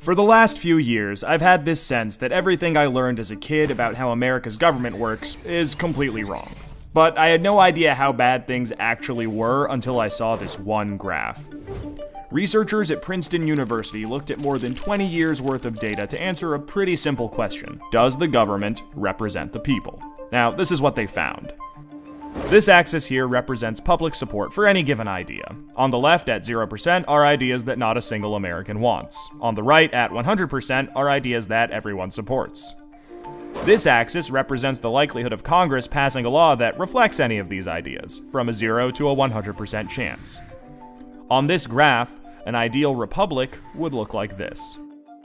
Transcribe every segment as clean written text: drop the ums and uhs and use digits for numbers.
For the last few years, I've had this sense that everything I learned as a kid about how America's government works is completely wrong. But I had no idea how bad things actually were until I saw this one graph. Researchers at Princeton University looked at more than 20 years worth of data to answer a pretty simple question. Does the government represent the people? Now, this is what they found. This axis here represents public support for any given idea. On the left, at 0%, are ideas that not a single American wants. On the right, at 100%, are ideas that everyone supports. This axis represents the likelihood of Congress passing a law that reflects any of these ideas, from a 0 to a 100% chance. On this graph, an ideal republic would look like this.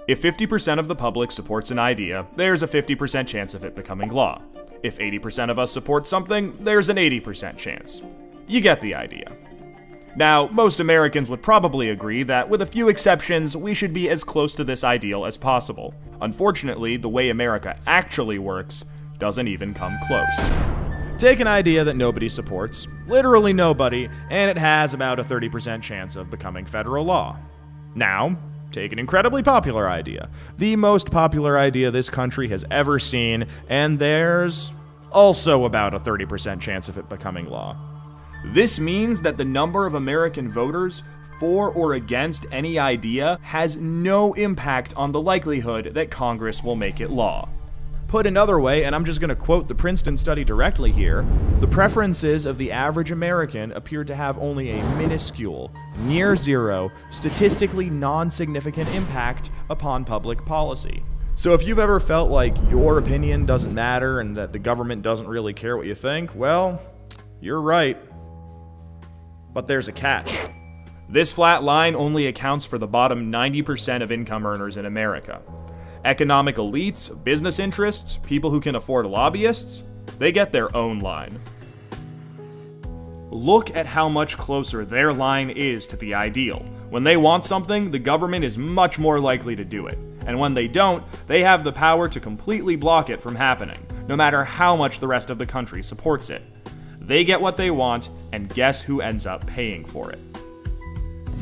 If 50% of the public supports an idea, there's a 50% chance of it becoming law. If 80% of us support something, there's an 80% chance. You get the idea. Now, most Americans would probably agree that, with a few exceptions, we should be as close to this ideal as possible. Unfortunately, the way America actually works doesn't even come close. Take an idea that nobody supports, literally nobody, and it has about a 30% chance of becoming federal law. Now, take an incredibly popular idea, the most popular idea this country has ever seen, and there's also about a 30% chance of it becoming law. This means that the number of American voters for or against any idea has no impact on the likelihood that Congress will make it law. Put another way, and I'm just going to quote the Princeton study directly here, the preferences of the average American appear to have only a minuscule, near zero, statistically non-significant impact upon public policy. So if you've ever felt like your opinion doesn't matter and that the government doesn't really care what you think, well, you're right. But there's a catch. This flat line only accounts for the bottom 90% of income earners in America. Economic elites, business interests, people who can afford lobbyists, they get their own line. Look at how much closer their line is to the ideal. When they want something, the government is much more likely to do it. And when they don't, they have the power to completely block it from happening, no matter how much the rest of the country supports it. They get what they want, and guess who ends up paying for it?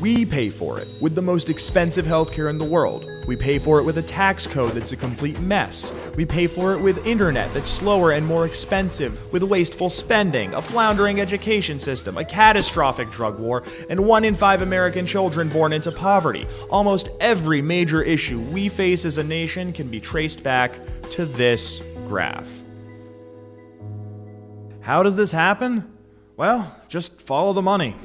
We pay for it with the most expensive healthcare in the world. We pay for it with a tax code that's a complete mess. We pay for it with internet that's slower and more expensive, with wasteful spending, a floundering education system, a catastrophic drug war, and 1 in 5 American children born into poverty. Almost every major issue we face as a nation can be traced back to this graph. How does this happen? Well, just follow the money.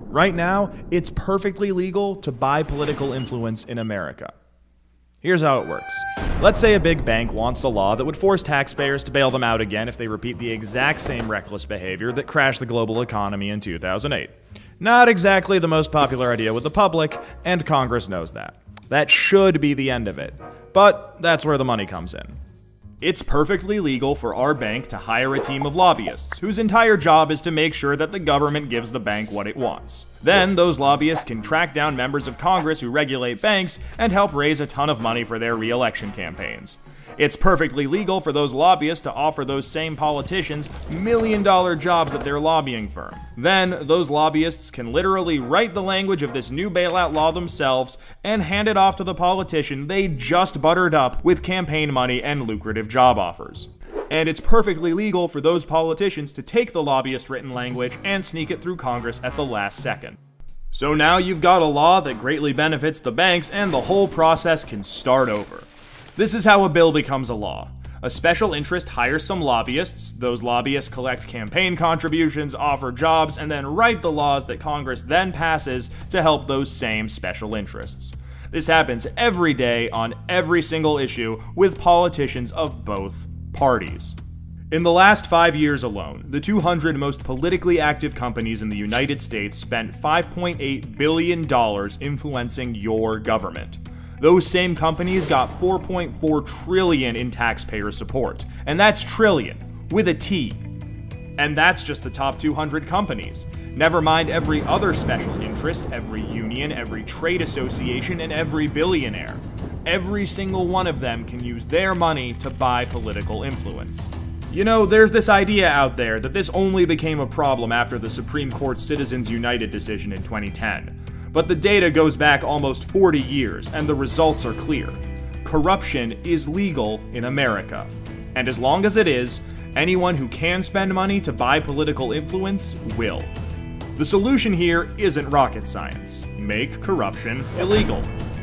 Right now, it's perfectly legal to buy political influence in America. Here's how it works. Let's say a big bank wants a law that would force taxpayers to bail them out again if they repeat the exact same reckless behavior that crashed the global economy in 2008. Not exactly the most popular idea with the public, and Congress knows that. That should be the end of it. But that's where the money comes in. It's perfectly legal for our bank to hire a team of lobbyists whose entire job is to make sure that the government gives the bank what it wants. Then those lobbyists can track down members of Congress who regulate banks and help raise a ton of money for their re-election campaigns. It's perfectly legal for those lobbyists to offer those same politicians million-dollar jobs at their lobbying firm. Then, those lobbyists can literally write the language of this new bailout law themselves and hand it off to the politician they just buttered up with campaign money and lucrative job offers. And it's perfectly legal for those politicians to take the lobbyist-written language and sneak it through Congress at the last second. So now you've got a law that greatly benefits the banks, and the whole process can start over. This is how a bill becomes a law. A special interest hires some lobbyists, those lobbyists collect campaign contributions, offer jobs, and then write the laws that Congress then passes to help those same special interests. This happens every day on every single issue with politicians of both parties. In the last 5 years alone, the 200 most politically active companies in the United States spent $5.8 billion influencing your government. Those same companies got $4.4 trillion in taxpayer support. And that's trillion, with a T. And that's just the top 200 companies. Never mind every other special interest, every union, every trade association, and every billionaire. Every single one of them can use their money to buy political influence. You know, there's this idea out there that this only became a problem after the Supreme Court's Citizens United decision in 2010. But the data goes back almost 40 years, and the results are clear. Corruption is legal in America. And as long as it is, anyone who can spend money to buy political influence will. The solution here isn't rocket science. Make corruption illegal.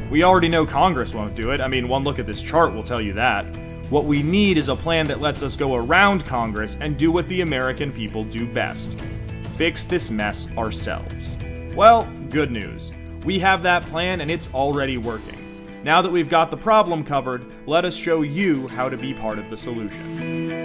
We already know Congress won't do it. I mean, one look at this chart will tell you that. What we need is a plan that lets us go around Congress and do what the American people do best. Fix this mess ourselves. Well, good news. We have that plan and it's already working. Now that we've got the problem covered, let us show you how to be part of the solution.